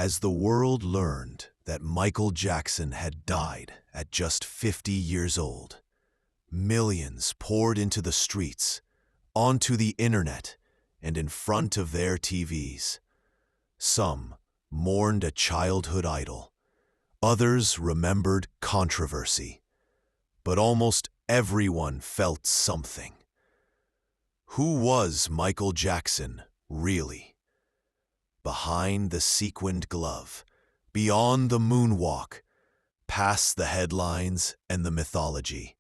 As the world learned that Michael Jackson had died at just 50 years old, millions poured into the streets, onto the internet, and in front of their TVs. Some mourned a childhood idol. Others remembered controversy. But almost everyone felt something. Who was Michael Jackson, really? Behind the sequined glove, beyond the moonwalk, past the headlines and the mythology,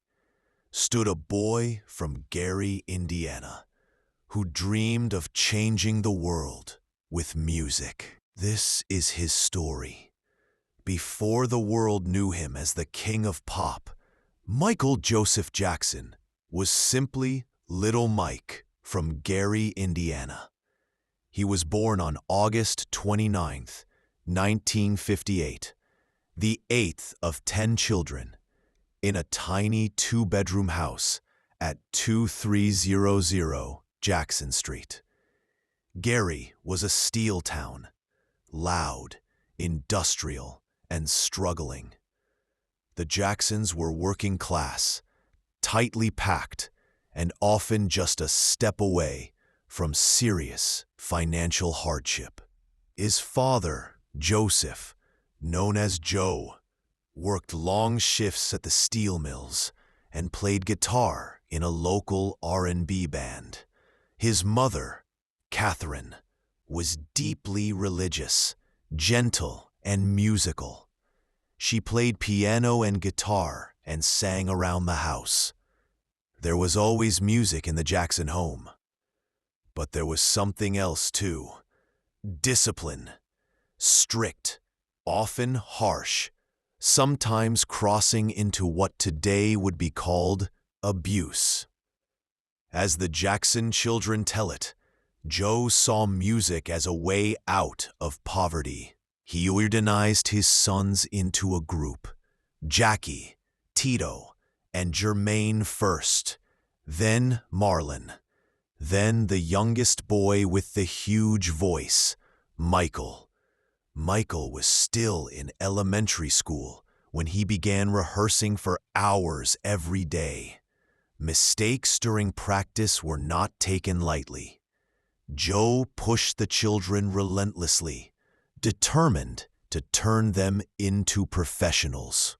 stood a boy from Gary, Indiana, who dreamed of changing the world with music. This is his story. Before the world knew him as the king of pop, Michael Joseph Jackson was simply Little Mike from Gary, Indiana. He was born on August 29th, 1958, the 8th of 10 children, in a tiny two-bedroom house at 2300 Jackson Street. Gary was a steel town, loud, industrial, and struggling. The Jacksons were working class, tightly packed, and often just a step away from serious financial hardship. His father, Joseph, known as Joe, worked long shifts at the steel mills and played guitar in a local R&B band. His mother, Catherine, was deeply religious, gentle, and musical. She played piano and guitar and sang around the house. There was always music in the Jackson home. But there was something else too. Discipline. Strict, often harsh, sometimes crossing into what today would be called abuse. As the Jackson children tell it, Joe saw music as a way out of poverty. He organized his sons into a group: Jackie, Tito, and Jermaine first, then Marlon, then the youngest boy with the huge voice, Michael. Michael was still in elementary school when he began rehearsing for hours every day. Mistakes during practice were not taken lightly. Joe pushed the children relentlessly, determined to turn them into professionals.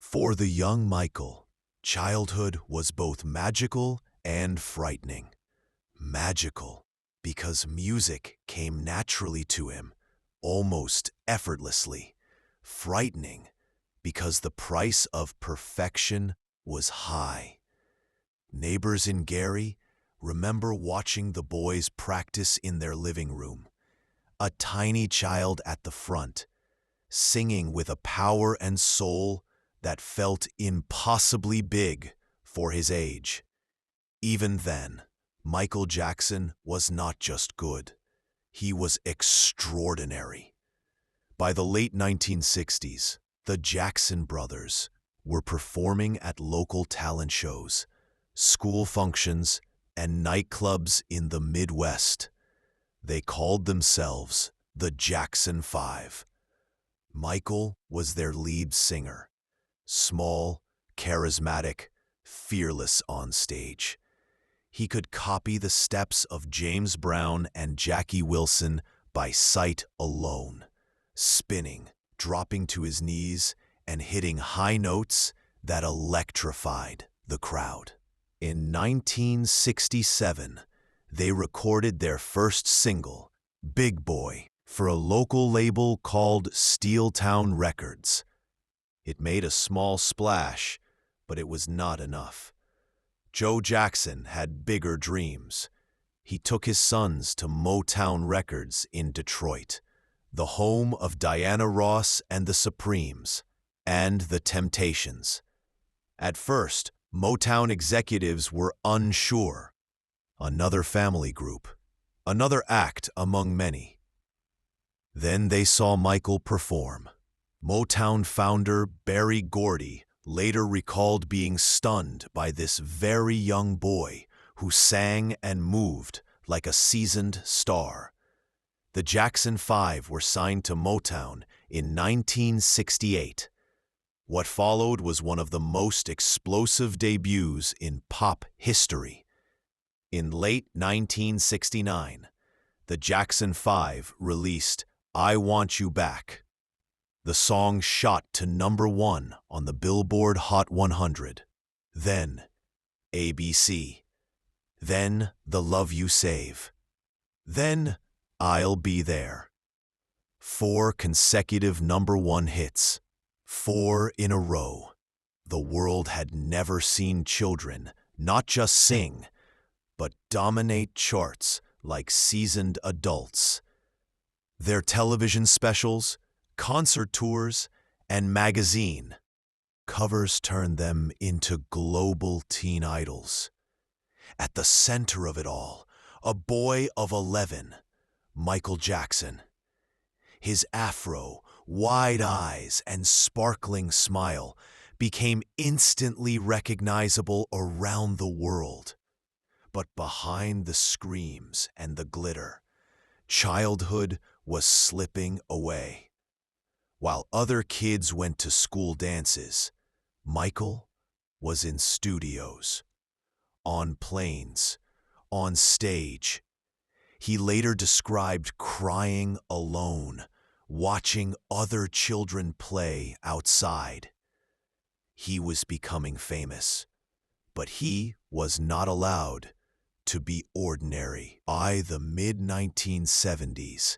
For the young Michael, childhood was both magical and frightening. Magical because music came naturally to him, almost effortlessly. Frightening because the price of perfection was high. Neighbors in Gary remember watching the boys practice in their living room. A tiny child at the front, singing with a power and soul that felt impossibly big for his age. Even then, Michael Jackson was not just good. He was extraordinary. By the late 1960s, the Jackson brothers were performing at local talent shows, school functions, and nightclubs in the Midwest. They called themselves the Jackson Five. Michael was their lead singer, small, charismatic, fearless on stage. He could copy the steps of James Brown and Jackie Wilson by sight alone, spinning, dropping to his knees, and hitting high notes that electrified the crowd. In 1967, they recorded their first single, Big Boy, for a local label called Steeltown Records. It made a small splash, but it was not enough. Joe Jackson had bigger dreams. He took his sons to Motown Records in Detroit, the home of Diana Ross and the Supremes, and the Temptations. At first, Motown executives were unsure. Another family group, another act among many. Then they saw Michael perform. Motown founder Berry Gordy later recalled being stunned by this very young boy who sang and moved like a seasoned star. The Jackson 5 were signed to Motown in 1968. What followed was one of the most explosive debuts in pop history. In late 1969, the Jackson 5 released I Want You Back. The song shot to #1 on the Billboard Hot 100. Then, ABC. Then, The Love You Save. Then, I'll Be There. 4 consecutive #1 hits. 4 in a row. The world had never seen children not just sing, but dominate charts like seasoned adults. Their television specials, concert tours, and magazine covers turned them into global teen idols. At the center of it all, a boy of 11, Michael Jackson. His afro, wide eyes, and sparkling smile became instantly recognizable around the world. But behind the screams and the glitter, childhood was slipping away. While other kids went to school dances, Michael was in studios, on planes, on stage. He later described crying alone, watching other children play outside. He was becoming famous, but he was not allowed to be ordinary. By the mid-1970s,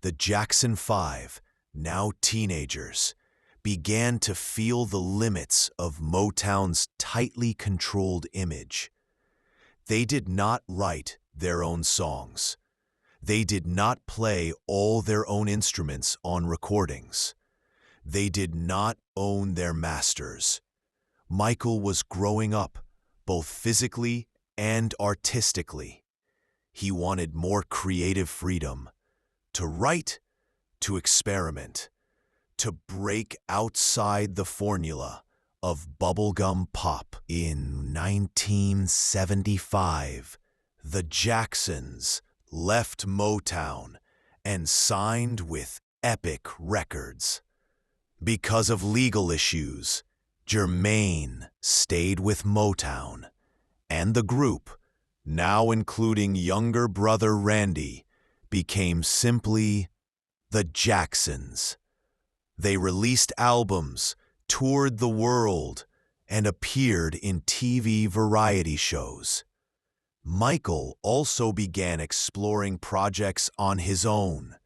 the Jackson 5, now teenagers, began to feel the limits of Motown's tightly controlled image. They did not write their own songs. They did not play all their own instruments on recordings. They did not own their masters. Michael was growing up, both physically and artistically. He wanted more creative freedom, to write, to experiment, to break outside the formula of bubblegum pop. In 1975, the Jacksons left Motown and signed with Epic Records. Because of legal issues, Jermaine stayed with Motown, and the group, now including younger brother Randy, became simply the Jacksons. They released albums, toured the world, and appeared in TV variety shows. Michael also began exploring projects on his own,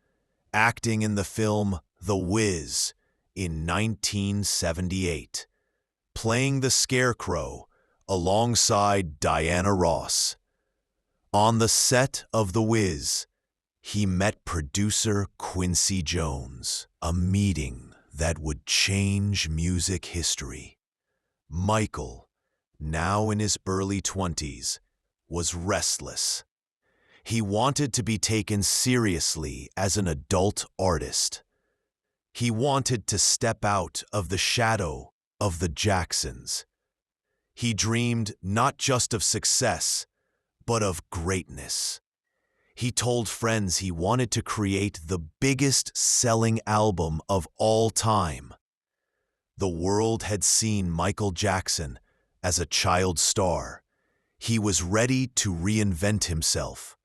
acting in the film The Wiz in 1978, playing the Scarecrow alongside Diana Ross. On the set of The Wiz, he met producer Quincy Jones, a meeting that would change music history. Michael, now in his early 20s, was restless. He wanted to be taken seriously as an adult artist. He wanted to step out of the shadow of the Jacksons. He dreamed not just of success, but of greatness. He told friends he wanted to create the biggest selling album of all time. The world had seen Michael Jackson as a child star. He was ready to reinvent himself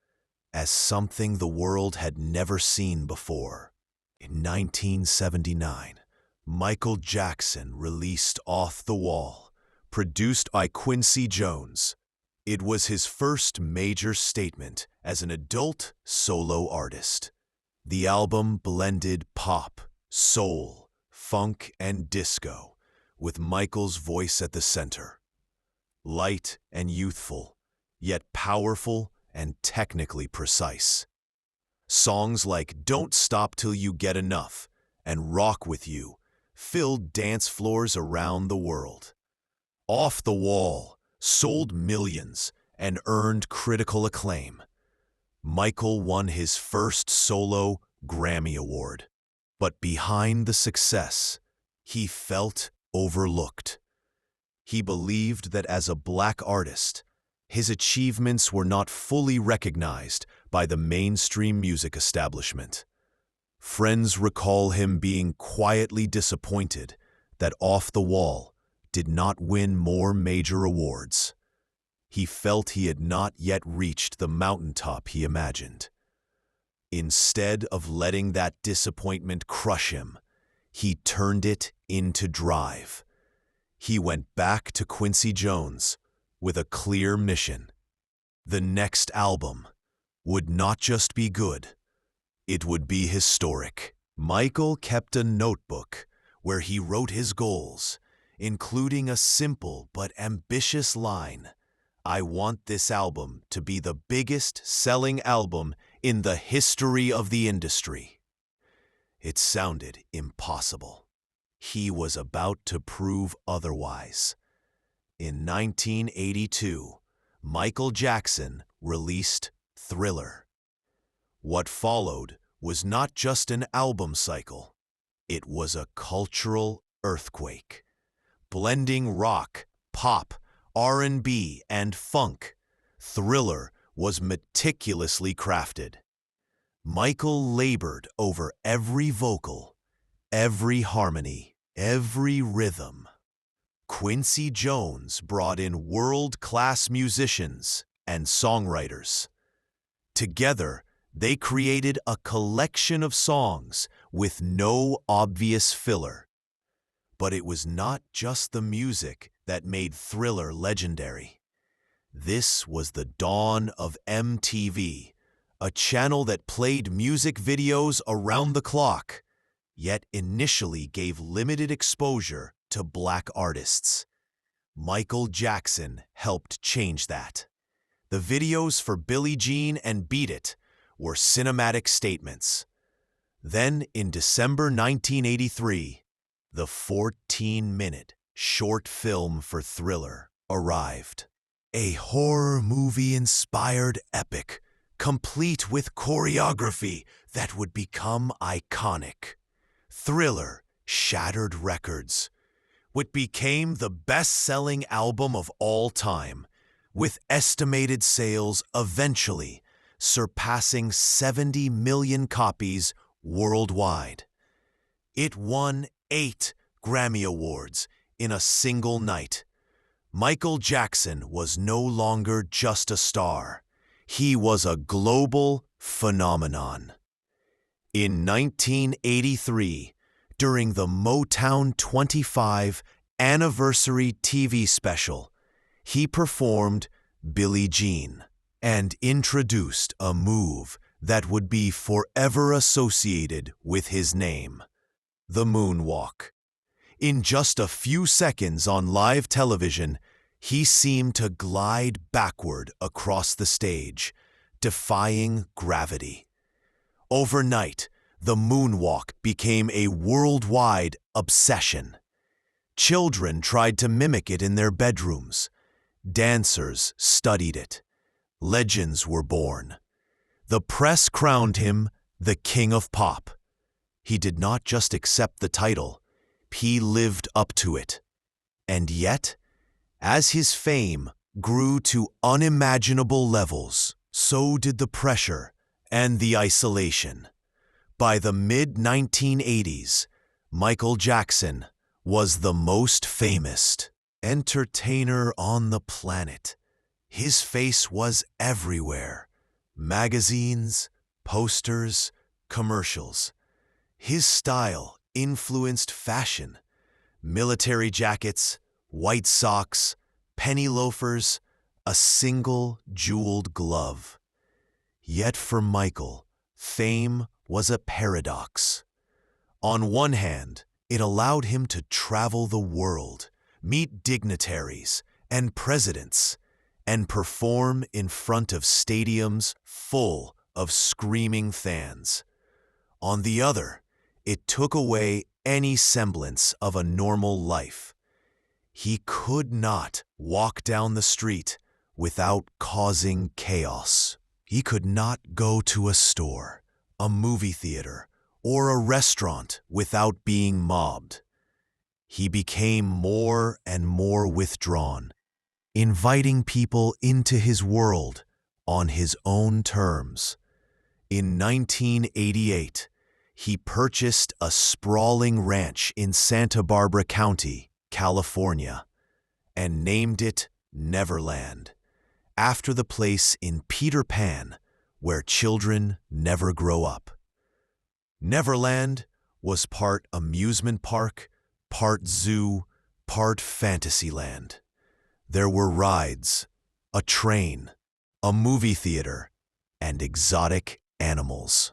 as something the world had never seen before. In 1979, Michael Jackson released Off the Wall, produced by Quincy Jones. It was his first major statement as an adult solo artist. The album blended pop, soul, funk, and disco, with Michael's voice at the center. Light and youthful, yet powerful and technically precise. Songs like Don't Stop Till You Get Enough and Rock With You filled dance floors around the world. Off the Wall sold millions and earned critical acclaim. Michael won his first solo Grammy Award. But behind the success, he felt overlooked. He believed that as a black artist, his achievements were not fully recognized by the mainstream music establishment. Friends recall him being quietly disappointed that Off the Wall did not win more major awards. He felt he had not yet reached the mountaintop he imagined. Instead of letting that disappointment crush him, he turned it into drive. He went back to Quincy Jones with a clear mission. The next album would not just be good, it would be historic. Michael kept a notebook where he wrote his goals, including a simple but ambitious line: "I want this album to be the biggest selling album in the history of the industry." It sounded impossible. He was about to prove otherwise. In 1982, Michael Jackson released Thriller. What followed was not just an album cycle, it was a cultural earthquake. Blending rock, pop, R&B, and funk, Thriller was meticulously crafted. Michael labored over every vocal, every harmony, every rhythm. Quincy Jones brought in world-class musicians and songwriters. Together, they created a collection of songs with no obvious filler. But it was not just the music that made Thriller legendary. This was the dawn of MTV, a channel that played music videos around the clock, yet initially gave limited exposure to black artists. Michael Jackson helped change that. The videos for Billie Jean and Beat It were cinematic statements. Then, in December 1983, the 14-minute short film for Thriller arrived. A horror movie-inspired epic, complete with choreography that would become iconic. Thriller shattered records. It became the best-selling album of all time, with estimated sales eventually surpassing 70 million copies worldwide. It won 8 Grammy Awards in a single night. Michael Jackson was no longer just a star. He was a global phenomenon. In 1983, during the Motown 25 anniversary TV special, he performed Billie Jean and introduced a move that would be forever associated with his name: the moonwalk. In just a few seconds on live television, he seemed to glide backward across the stage, defying gravity. Overnight, the moonwalk became a worldwide obsession. Children tried to mimic it in their bedrooms. Dancers studied it. Legends were born. The press crowned him the King of Pop. He did not just accept the title, he lived up to it. And yet, as his fame grew to unimaginable levels, so did the pressure and the isolation. By the mid-1980s, Michael Jackson was the most famous entertainer on the planet. His face was everywhere: magazines, posters, commercials. His style influenced fashion: military jackets, white socks, penny loafers, a single jeweled glove. Yet for Michael, fame was a paradox. On one hand, it allowed him to travel the world, meet dignitaries and presidents, and perform in front of stadiums full of screaming fans. On the other, it took away any semblance of a normal life. He could not walk down the street without causing chaos. He could not go to a store, a movie theater, or a restaurant without being mobbed. He became more and more withdrawn, inviting people into his world on his own terms. In 1988, he purchased a sprawling ranch in Santa Barbara County, California, and named it Neverland, after the place in Peter Pan where children never grow up. Neverland was part amusement park, part zoo, part Fantasyland. There were rides, a train, a movie theater, and exotic animals.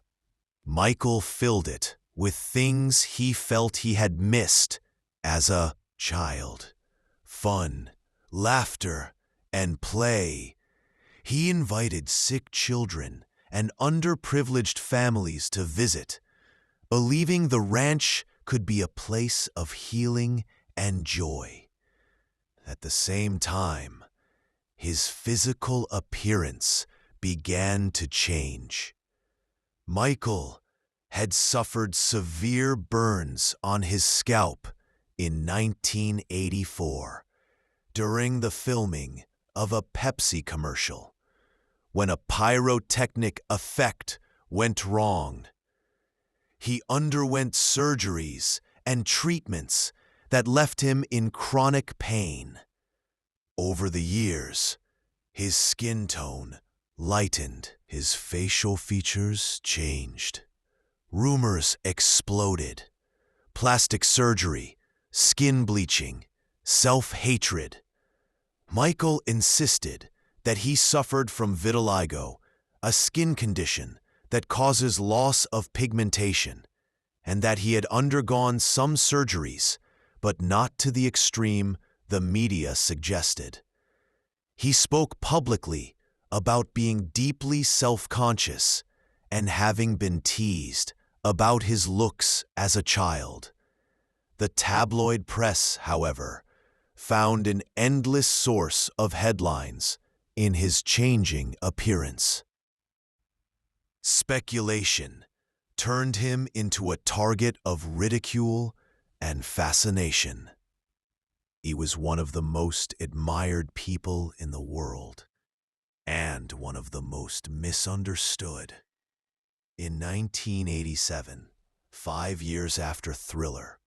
Michael filled it with things he felt he had missed as a child. Fun, laughter, and play. He invited sick children and underprivileged families to visit, believing the ranch could be a place of healing and joy. At the same time, his physical appearance began to change. Michael had suffered severe burns on his scalp in 1984 during the filming of a Pepsi commercial, when a pyrotechnic effect went wrong. He underwent surgeries and treatments that left him in chronic pain. Over the years, his skin tone lightened, his facial features changed. Rumors exploded. Plastic surgery, skin bleaching, self-hatred. Michael insisted that he suffered from vitiligo, a skin condition that causes loss of pigmentation, and that he had undergone some surgeries, but not to the extreme the media suggested. He spoke publicly about being deeply self-conscious and having been teased about his looks as a child. The tabloid press, however, found an endless source of headlines in his changing appearance. Speculation turned him into a target of ridicule and fascination. He was one of the most admired people in the world, and one of the most misunderstood. In 1987, 5 years after Thriller,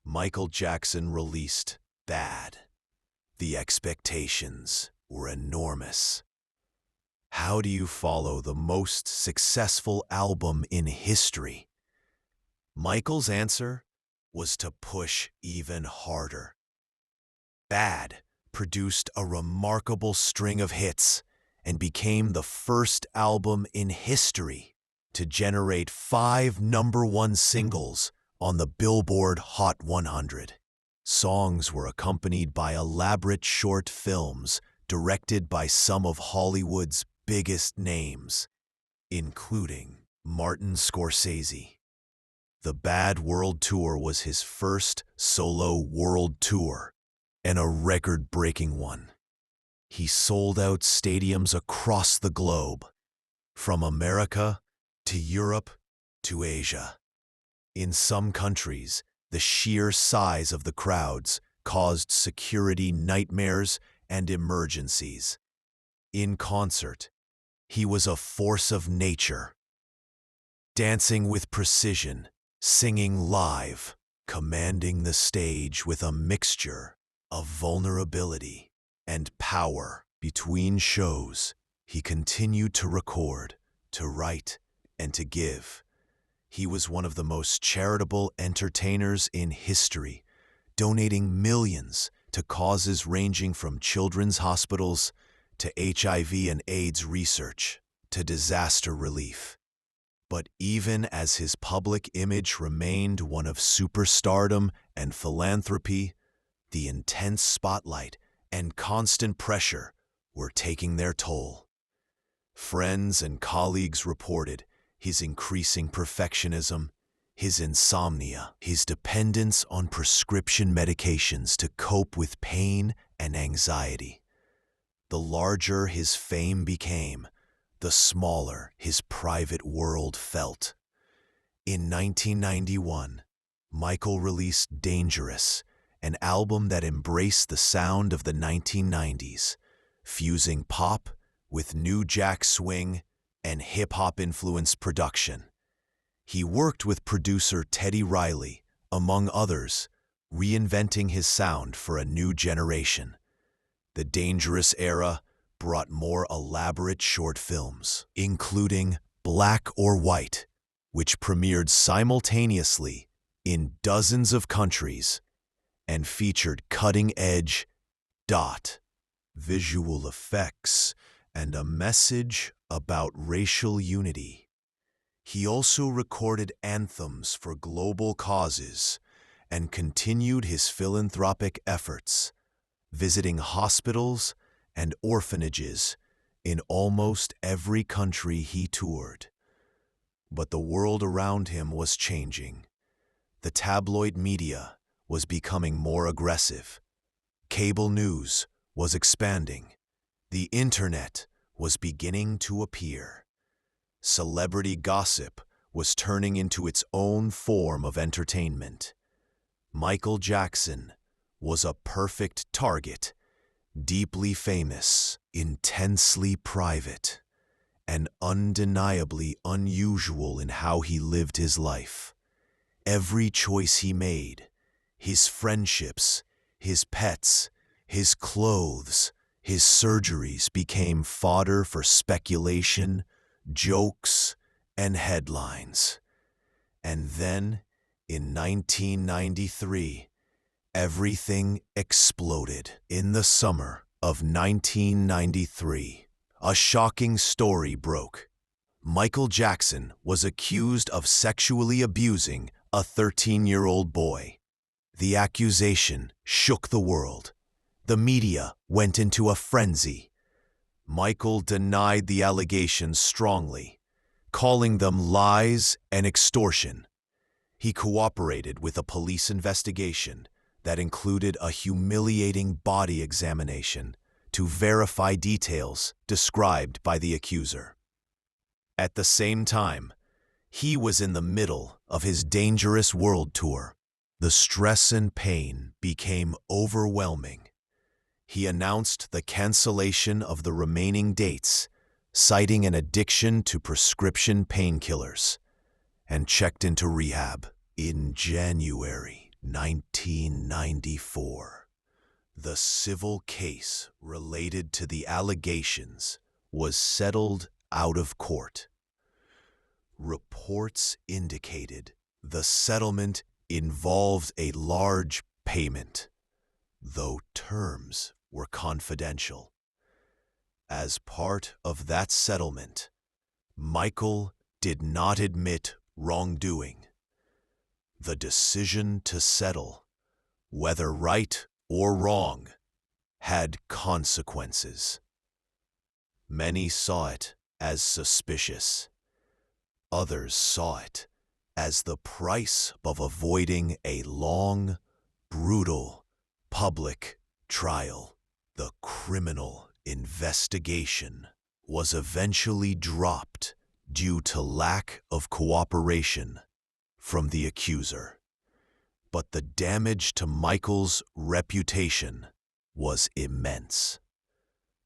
Michael Jackson released Bad. The expectations were enormous. How do you follow the most successful album in history? Michael's answer was to push even harder. Bad produced a remarkable string of hits and became the first album in history to generate 5 number-1 singles on the Billboard Hot 100. Songs were accompanied by elaborate short films directed by some of Hollywood's biggest names, including Martin Scorsese. The Bad World Tour was his first solo world tour, and a record-breaking one. He sold out stadiums across the globe, from America to Europe to Asia. In some countries, the sheer size of the crowds caused security nightmares and emergencies. In concert, he was a force of nature, dancing with precision, singing live, commanding the stage with a mixture of vulnerability and power. Between shows, he continued to record, to write, and to give. He was one of the most charitable entertainers in history, donating millions to causes ranging from children's hospitals to HIV and AIDS research to disaster relief. But even as his public image remained one of superstardom and philanthropy, the intense spotlight and constant pressure were taking their toll. Friends and colleagues reported his increasing perfectionism, his insomnia, his dependence on prescription medications to cope with pain and anxiety. The larger his fame became, the smaller his private world felt. In 1991, Michael released Dangerous, an album that embraced the sound of the 1990s, fusing pop, with New Jack Swing and hip-hop-influenced production. He worked with producer Teddy Riley, among others, reinventing his sound for a new generation. The Dangerous era brought more elaborate short films, including Black or White, which premiered simultaneously in dozens of countries and featured cutting-edge visual effects and a message about racial unity. He also recorded anthems for global causes and continued his philanthropic efforts, visiting hospitals and orphanages in almost every country he toured. But the world around him was changing. The tabloid media was becoming more aggressive. Cable news was expanding. The internet was beginning to appear. Celebrity gossip was turning into its own form of entertainment. Michael Jackson was a perfect target, deeply famous, intensely private, and undeniably unusual in how he lived his life. Every choice he made, his friendships, his pets, his clothes, his surgeries became fodder for speculation, jokes, and headlines. And then, in 1993, everything exploded. In the summer of 1993, a shocking story broke. Michael Jackson was accused of sexually abusing a 13-year-old boy. The accusation shook the world. The media went into a frenzy. Michael denied the allegations strongly, calling them lies and extortion. He cooperated with a police investigation that included a humiliating body examination to verify details described by the accuser. At the same time, he was in the middle of his Dangerous World Tour. The stress and pain became overwhelming. He announced the cancellation of the remaining dates, citing an addiction to prescription painkillers, and checked into rehab. In January 1994, the civil case related to the allegations was settled out of court. Reports indicated the settlement involved a large payment, though terms were confidential. As part of that settlement, Michael did not admit wrongdoing. The decision to settle, whether right or wrong, had consequences. Many saw it as suspicious. Others saw it as the price of avoiding a long, brutal, public trial. The criminal investigation was eventually dropped due to lack of cooperation from the accuser. But the damage to Michael's reputation was immense.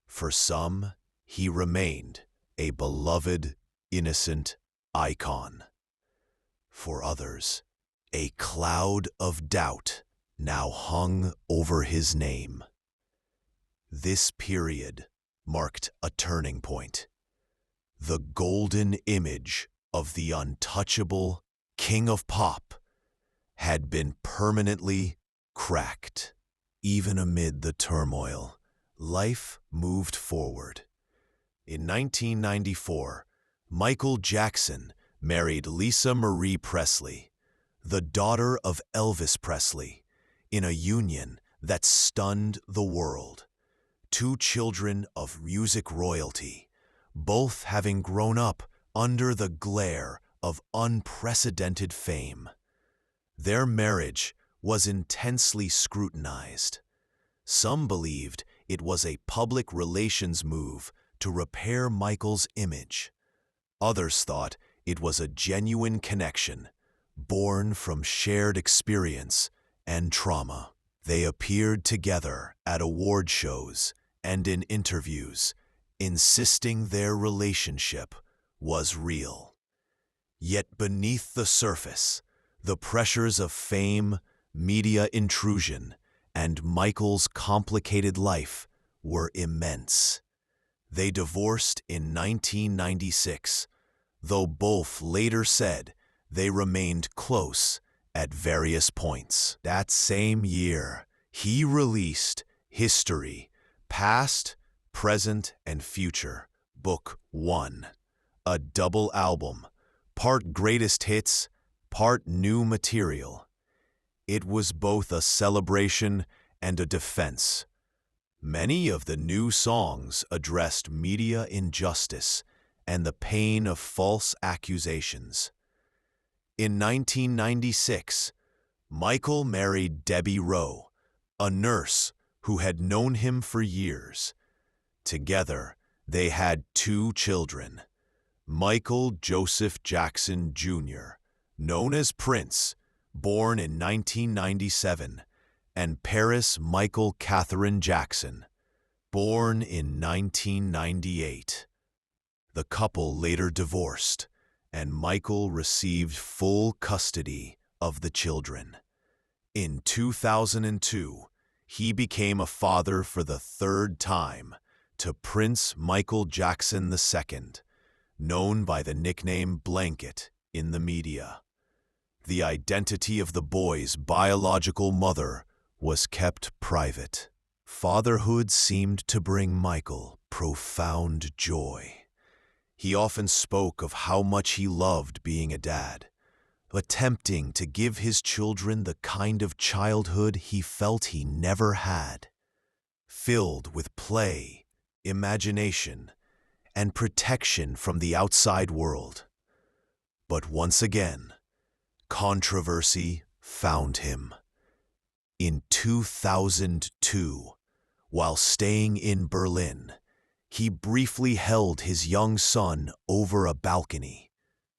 For some, he remained a beloved, innocent icon. For others, a cloud of doubt now hung over his name. This period marked a turning point. The golden image of the untouchable King of Pop had been permanently cracked. Even amid the turmoil, life moved forward. In 1994, Michael Jackson married Lisa Marie Presley, the daughter of Elvis Presley, in a union that stunned the world. 2 children of music royalty, both having grown up under the glare of unprecedented fame. Their marriage was intensely scrutinized. Some believed it was a public relations move to repair Michael's image. Others thought it was a genuine connection, born from shared experience and trauma. They appeared together at award shows and in interviews, insisting their relationship was real. Yet beneath the surface, the pressures of fame, media intrusion, and Michael's complicated life were immense. They divorced in 1996, though both later said they remained close at various points. That same year, he released History, Past, Present, and Future, Book 1, a double album, part greatest hits, part new material. It was both a celebration and a defense. Many of the new songs addressed media injustice and the pain of false accusations. In 1996, Michael married Debbie Rowe, a nurse who had known him for years. Together, they had 2 children, Michael Joseph Jackson Jr., known as Prince, born in 1997, and Paris Michael Catherine Jackson, born in 1998. The couple later divorced, and Michael received full custody of the children. In 2002, he became a father for the 3rd time to Prince Michael Jackson II, known by the nickname Blanket in the media. The identity of the boy's biological mother was kept private. Fatherhood seemed to bring Michael profound joy. He often spoke of how much he loved being a dad, attempting to give his children the kind of childhood he felt he never had, filled with play, imagination, and protection from the outside world. But once again, controversy found him. In 2002, while staying in Berlin, he briefly held his young son over a balcony,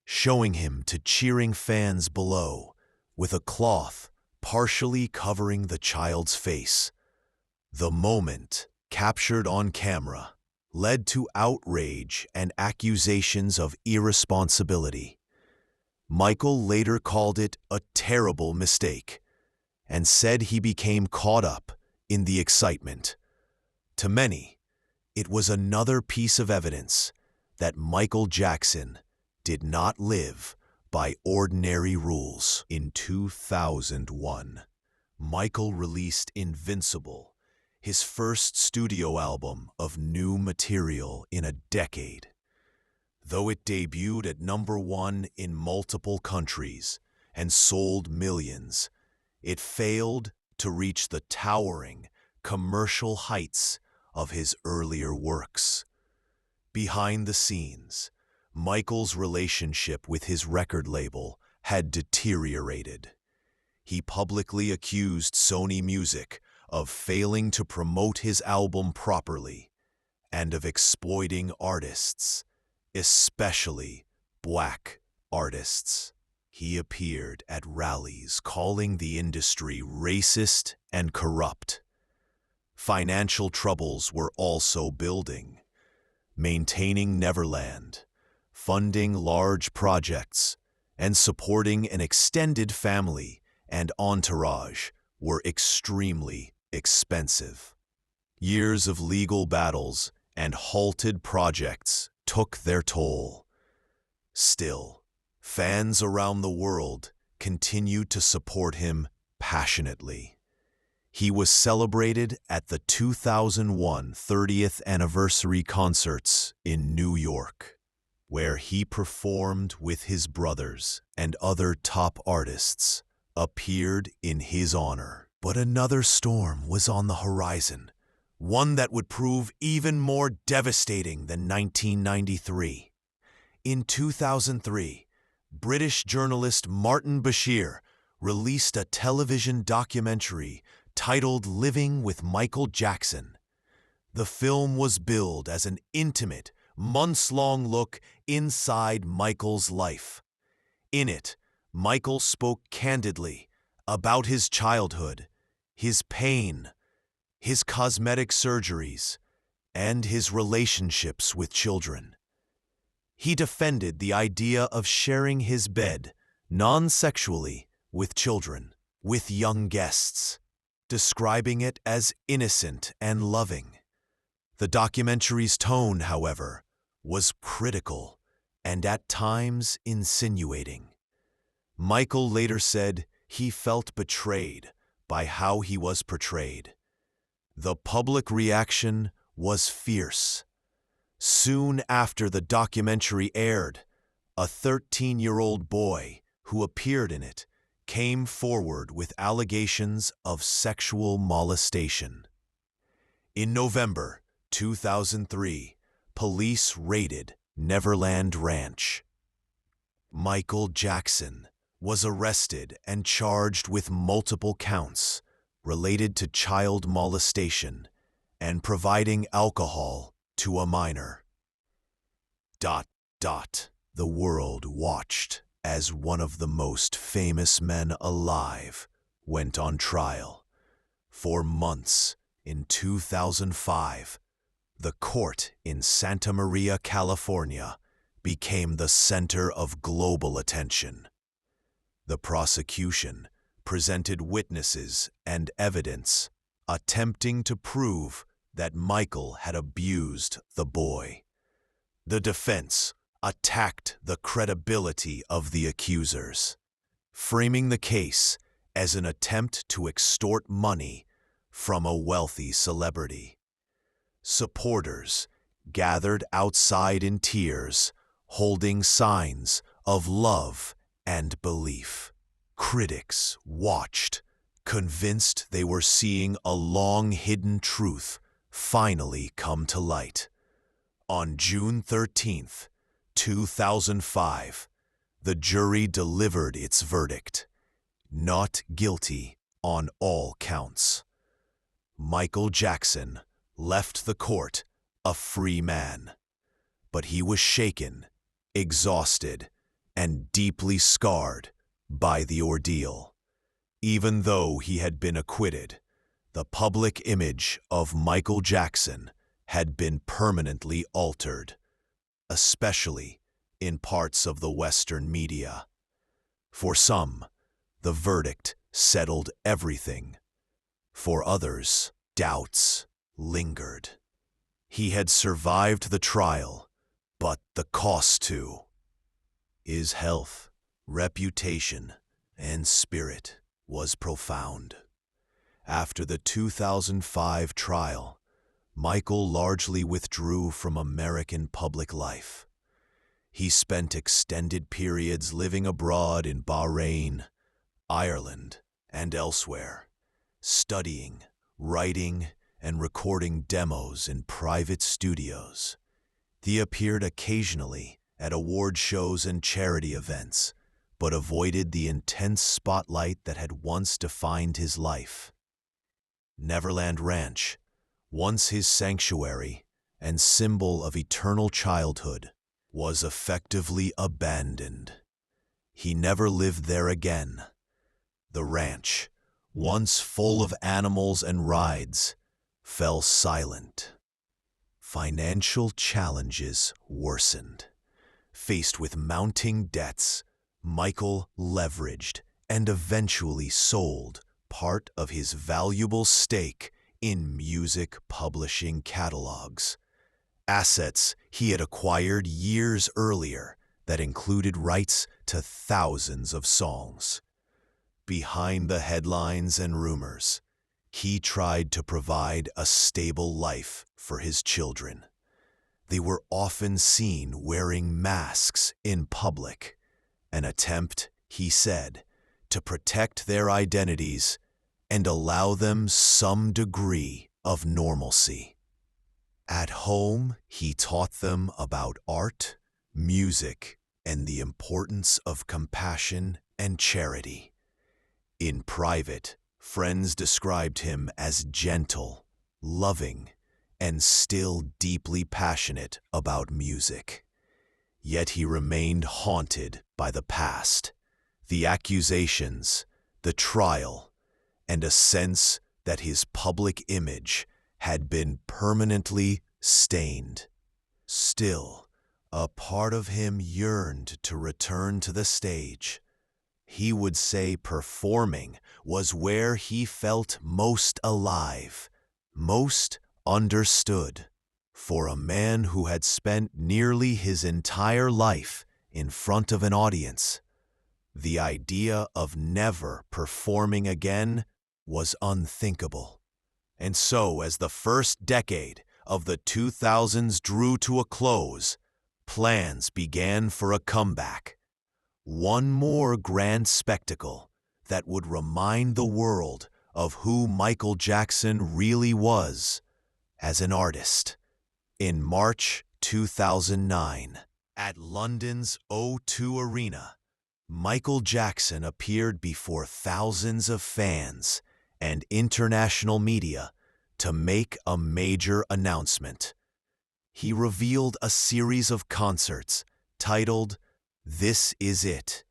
showing him to cheering fans below with a cloth partially covering the child's face. The moment, captured on camera, led to outrage and accusations of irresponsibility. Michael later called it a terrible mistake and said he became caught up in the excitement. To many, it was another piece of evidence that Michael Jackson did not live by ordinary rules. In 2001, Michael released Invincible, his first studio album of new material in a decade. Though it debuted at #1 in multiple countries and sold millions, it failed to reach the towering commercial heights of his earlier works. Behind the scenes, Michael's relationship with his record label had deteriorated. He publicly accused Sony Music of failing to promote his album properly and of exploiting artists, especially black artists. He appeared at rallies calling the industry racist and corrupt. Financial troubles were also building. Maintaining Neverland, funding large projects, and supporting an extended family and entourage were extremely expensive. Years of legal battles and halted projects took their toll. Still, fans around the world continued to support him passionately. He was celebrated at the 2001 30th anniversary concerts in New York, where he performed with his brothers and other top artists appeared in his honor. But another storm was on the horizon, one that would prove even more devastating than 1993. In 2003, British journalist Martin Bashir released a television documentary titled Living with Michael Jackson. The film was billed as an intimate, months-long look inside Michael's life. In it, Michael spoke candidly about his childhood, his pain, his cosmetic surgeries, and his relationships with children. He defended the idea of sharing his bed non-sexually with children, with young guests, describing it as innocent and loving. The documentary's tone, however, was critical and at times insinuating. Michael later said he felt betrayed by how he was portrayed. The public reaction was fierce. Soon after the documentary aired, a 13-year-old boy who appeared in it came forward with allegations of sexual molestation. In November 2003, police raided Neverland Ranch. Michael Jackson was arrested and charged with multiple counts related to child molestation and providing alcohol to a minor. The world watched as one of the most famous men alive went on trial. For months in 2005, the court in Santa Maria, California, became the center of global attention. The prosecution presented witnesses and evidence attempting to prove that Michael had abused the boy. The defense attacked the credibility of the accusers, framing the case as an attempt to extort money from a wealthy celebrity. Supporters gathered outside in tears, holding signs of love and belief. Critics watched, convinced they were seeing a long-hidden truth finally come to light. On June 13, 2005, the jury delivered its verdict: not guilty on all counts. Michael Jackson left the court a free man, but he was shaken, exhausted, and deeply scarred by the ordeal. Even though he had been acquitted, the public image of Michael Jackson had been permanently altered, especially in parts of the Western media. For some, the verdict settled everything. For others, doubts lingered. He had survived the trial, but the cost too. His health, reputation, and spirit was profound. After the 2005 trial, Michael largely withdrew from American public life. He spent extended periods living abroad in Bahrain, Ireland, and elsewhere, studying, writing, and recording demos in private studios. He appeared occasionally at award shows and charity events, but avoided the intense spotlight that had once defined his life. Neverland Ranch, once his sanctuary and symbol of eternal childhood, was effectively abandoned. He never lived there again. The ranch, once full of animals and rides, fell silent. Financial challenges worsened. Faced with mounting debts, Michael leveraged and eventually sold part of his valuable stake in music publishing catalogs, assets he had acquired years earlier that included rights to thousands of songs. Behind the headlines and rumors, he tried to provide a stable life for his children. They were often seen wearing masks in public, an attempt, he said, to protect their identities and allow them some degree of normalcy. At home, he taught them about art, music, and the importance of compassion and charity. In private, friends described him as gentle, loving, and still deeply passionate about music. Yet he remained haunted by the past, the accusations, the trial, and a sense that his public image had been permanently stained. Still, a part of him yearned to return to the stage. He would say performing was where he felt most alive, most understood. For a man who had spent nearly his entire life in front of an audience, the idea of never performing again was unthinkable. And so, as the first decade of the 2000s drew to a close, plans began for a comeback. One more grand spectacle that would remind the world of who Michael Jackson really was as an artist. In March 2009, at London's O2 Arena, Michael Jackson appeared before thousands of fans and international media to make a major announcement. He revealed a series of concerts titled "This Is It,"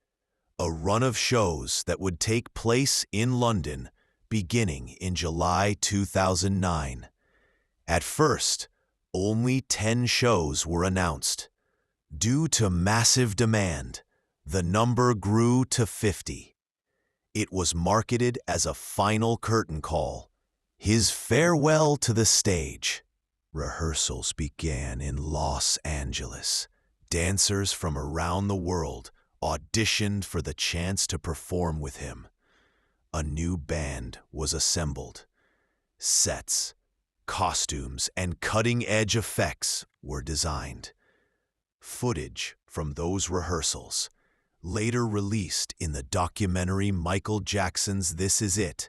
a run of shows that would take place in London beginning in July 2009. At first, only 10 shows were announced. Due to massive demand, the number grew to 50. It was marketed as a final curtain call, his farewell to the stage. Rehearsals began in Los Angeles. Dancers from around the world auditioned for the chance to perform with him. A new band was assembled. Sets, costumes, and cutting-edge effects were designed. Footage from those rehearsals, later released in the documentary Michael Jackson's This Is It,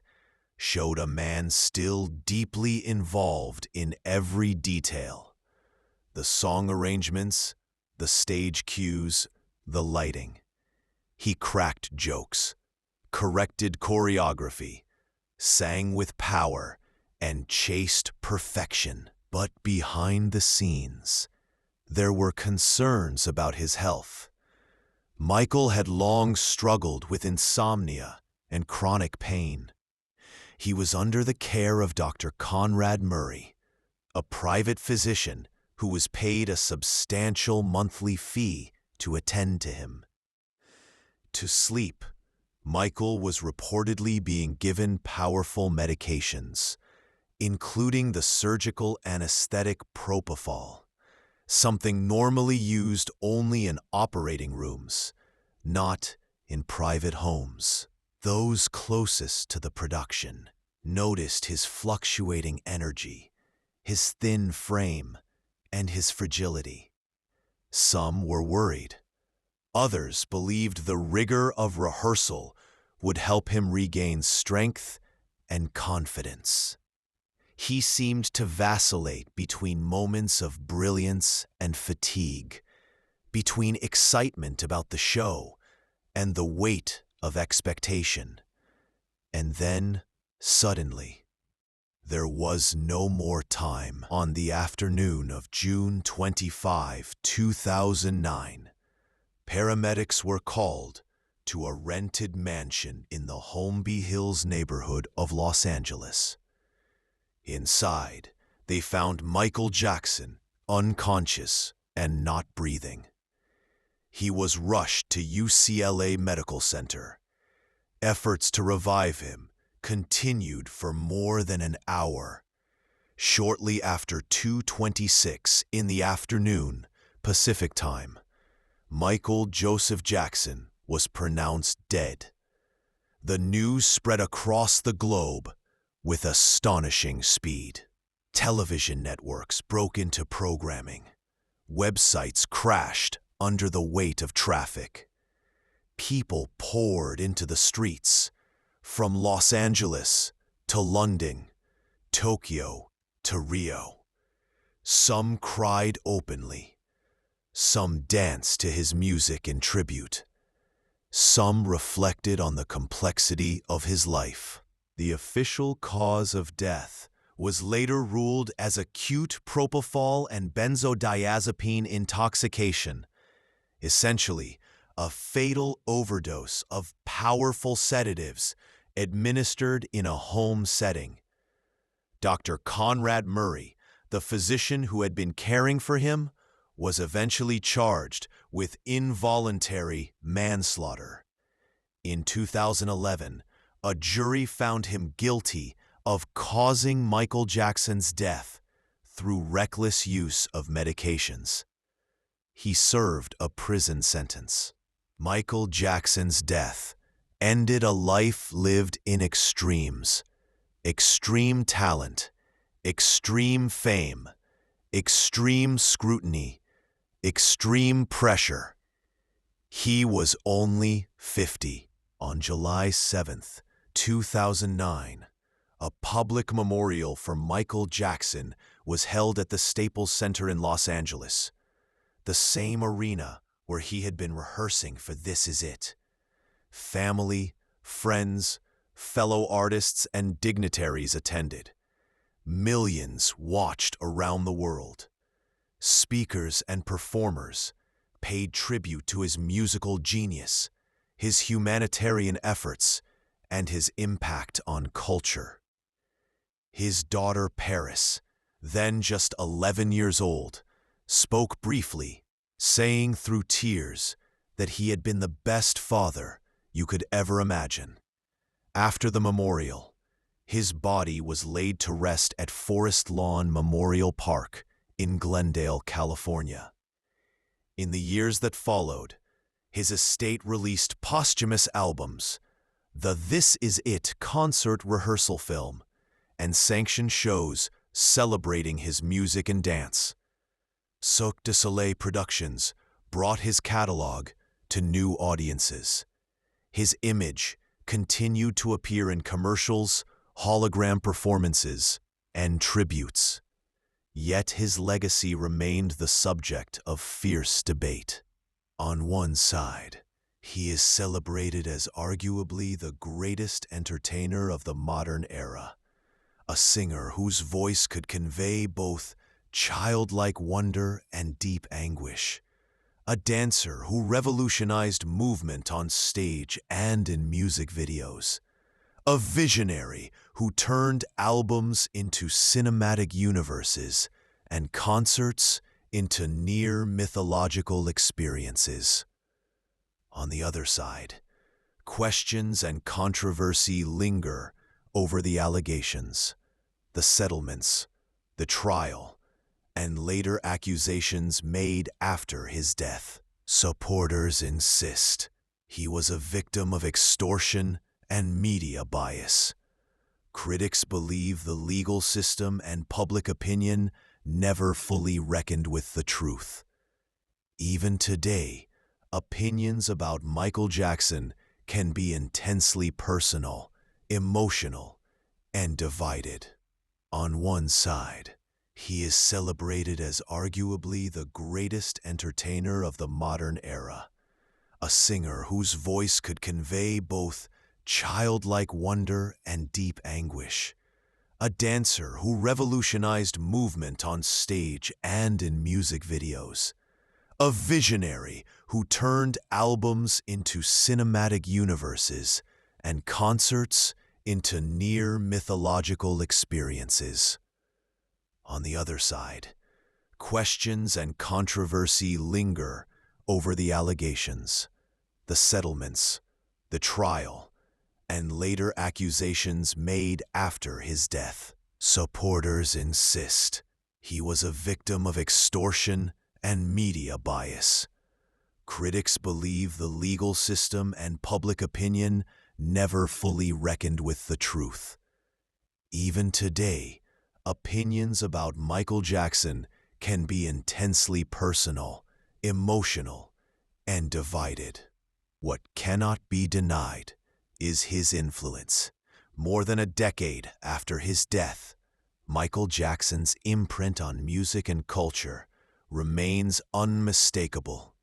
showed a man still deeply involved in every detail. The song arrangements, the stage cues, the lighting. He cracked jokes, corrected choreography, sang with power, and chased perfection. But behind the scenes, there were concerns about his health. Michael had long struggled with insomnia and chronic pain. He was under the care of Dr. Conrad Murray, a private physician who was paid a substantial monthly fee to attend to him. To sleep, Michael was reportedly being given powerful medications, including the surgical anesthetic propofol, something normally used only in operating rooms, not in private homes. Those closest to the production noticed his fluctuating energy, his thin frame, and his fragility. Some were worried. Others believed the rigor of rehearsal would help him regain strength and confidence. He seemed to vacillate between moments of brilliance and fatigue, between excitement about the show and the weight of expectation. And then, suddenly, there was no more time. On the afternoon of June 25, 2009, paramedics were called to a rented mansion in the Holmby Hills neighborhood of Los Angeles. Inside, they found Michael Jackson unconscious and not breathing. He was rushed to UCLA Medical Center. Efforts to revive him continued for more than an hour. Shortly after 2:26 in the afternoon, Pacific Time, Michael Joseph Jackson was pronounced dead. The news spread across the globe with astonishing speed. Television networks broke into programming. Websites crashed under the weight of traffic. People poured into the streets, from Los Angeles to London, Tokyo to Rio. Some cried openly. Some danced to his music in tribute. Some reflected on the complexity of his life. The official cause of death was later ruled as acute propofol and benzodiazepine intoxication, essentially a fatal overdose of powerful sedatives administered in a home setting. Dr. Conrad Murray, the physician who had been caring for him, was eventually charged with involuntary manslaughter. In 2011, a jury found him guilty of causing Michael Jackson's death through reckless use of medications. He served a prison sentence. Michael Jackson's death ended a life lived in extremes: extreme talent, extreme fame, extreme scrutiny, extreme pressure. He was only 50. On July 7th, 2009, a public memorial for Michael Jackson was held at the Staples Center in Los Angeles, the same arena where he had been rehearsing for This Is It. Family, friends, fellow artists, and dignitaries attended. Millions watched around the world. Speakers and performers paid tribute to his musical genius, his humanitarian efforts, and his impact on culture. His daughter Paris, then just 11 years old, spoke briefly, saying through tears that he had been the best father you could ever imagine. After the memorial, his body was laid to rest at Forest Lawn Memorial Park in Glendale, California. In the years that followed, his estate released posthumous albums, the This Is It concert rehearsal film, and sanctioned shows celebrating his music and dance. Cirque du Soleil Productions brought his catalog to new audiences. His image continued to appear in commercials, hologram performances, and tributes. Yet his legacy remained the subject of fierce debate. On one side, he is celebrated as arguably the greatest entertainer of the modern era, a singer whose voice could convey both childlike wonder and deep anguish, a dancer who revolutionized movement on stage and in music videos, a visionary who turned albums into cinematic universes and concerts into near mythological experiences. On the other side, questions and controversy linger over the allegations, the settlements, the trial, and later accusations made after his death. Supporters insist he was a victim of extortion and media bias. Critics believe the legal system and public opinion never fully reckoned with the truth. Even today, opinions about Michael Jackson can be intensely personal, emotional, and divided. On one side, he is celebrated as arguably the greatest entertainer of the modern era, a singer whose voice could convey both childlike wonder and deep anguish, a dancer who revolutionized movement on stage and in music videos, a visionary who turned albums into cinematic universes and concerts into near mythological experiences. On the other side, questions and controversy linger over the allegations, the settlements, the trial, and later accusations made after his death. Supporters insist he was a victim of extortion and media bias. Critics believe the legal system and public opinion never fully reckoned with the truth. Even today, opinions about Michael Jackson can be intensely personal, emotional, and divided. What cannot be denied is his influence. More than a decade after his death, Michael Jackson's imprint on music and culture remains unmistakable.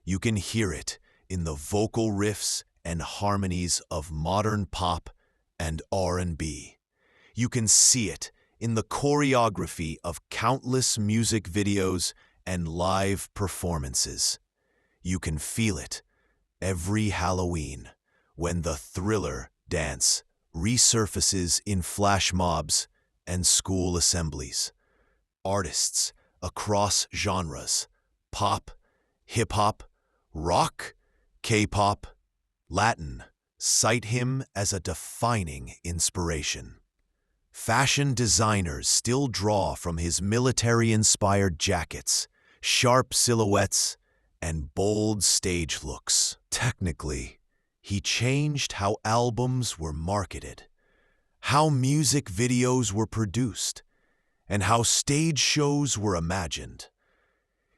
You can hear it in the vocal riffs and harmonies of modern pop and R&B. You can see it in the choreography of countless music videos and live performances. You can feel it every Halloween when the Thriller dance resurfaces in flash mobs and school assemblies. Artists across genres, pop, hip-hop, rock, K-pop, Latin, cite him as a defining inspiration. Fashion designers still draw from his military-inspired jackets, sharp silhouettes, and bold stage looks. Technically, he changed how albums were marketed, how music videos were produced, and how stage shows were imagined.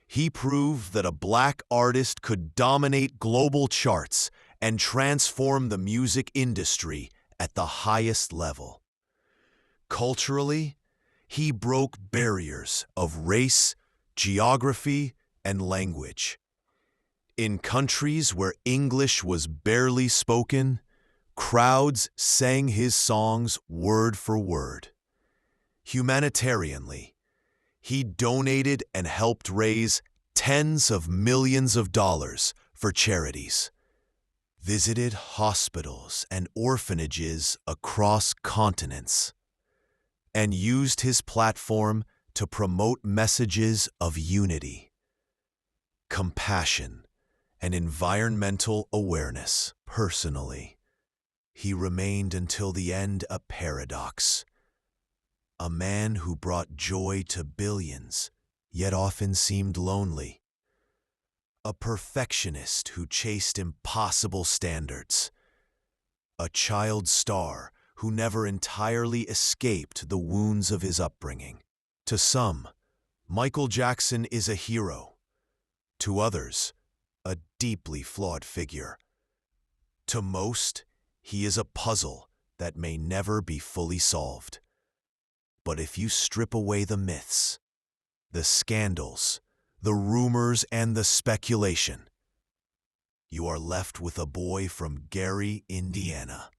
He proved that a black artist could dominate global charts and transform the music industry at the highest level. Culturally, he broke barriers of race, geography, and language. In countries where English was barely spoken, crowds sang his songs word for word. Humanitarianly, he donated and helped raise tens of millions of dollars for charities, visited hospitals and orphanages across continents, and used his platform to promote messages of unity, compassion, and environmental awareness. Personally, he remained until the end a paradox, a man who brought joy to billions, yet often seemed lonely, a perfectionist who chased impossible standards, a child star who never entirely escaped the wounds of his upbringing. To some, Michael Jackson is a hero. To others, a deeply flawed figure. To most, he is a puzzle that may never be fully solved. But if you strip away the myths, the scandals, the rumors, and the speculation, you are left with a boy from Gary, Indiana,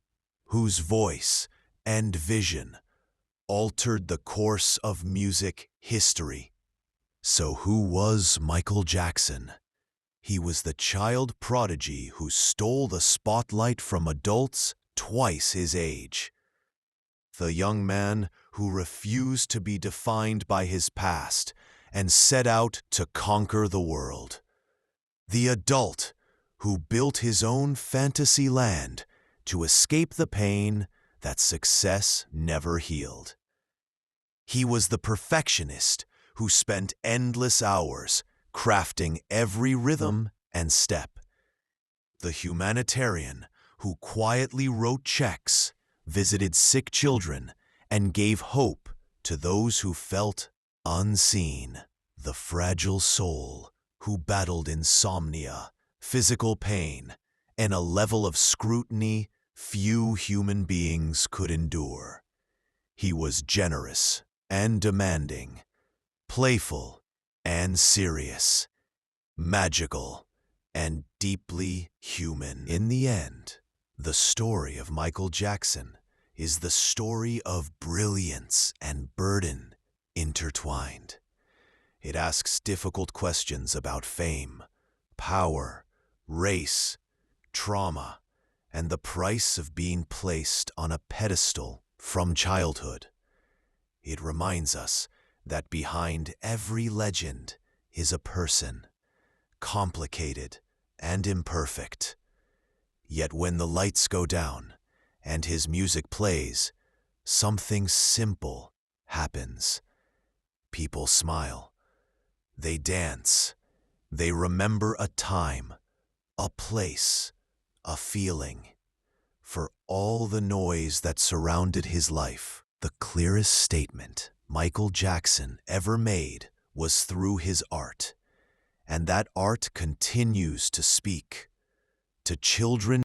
whose voice and vision altered the course of music history. So who was Michael Jackson? He was the child prodigy who stole the spotlight from adults twice his age. The young man who refused to be defined by his past and set out to conquer the world. The adult who built his own fantasy land to escape the pain that success never healed. He was the perfectionist who spent endless hours crafting every rhythm and step. The humanitarian who quietly wrote checks, visited sick children, and gave hope to those who felt unseen. The fragile soul who battled insomnia, physical pain, and a level of scrutiny few human beings could endure. He was generous and demanding, playful and serious, magical and deeply human. In the end, the story of Michael Jackson is the story of brilliance and burden intertwined. It asks difficult questions about fame, power, race, trauma, and the price of being placed on a pedestal from childhood. It reminds us that behind every legend is a person, complicated and imperfect. Yet when the lights go down and his music plays, something simple happens. People smile, they dance, they remember a time, a place, a feeling. For all the noise that surrounded his life, the clearest statement Michael Jackson ever made was through his art. And that art continues to speak to children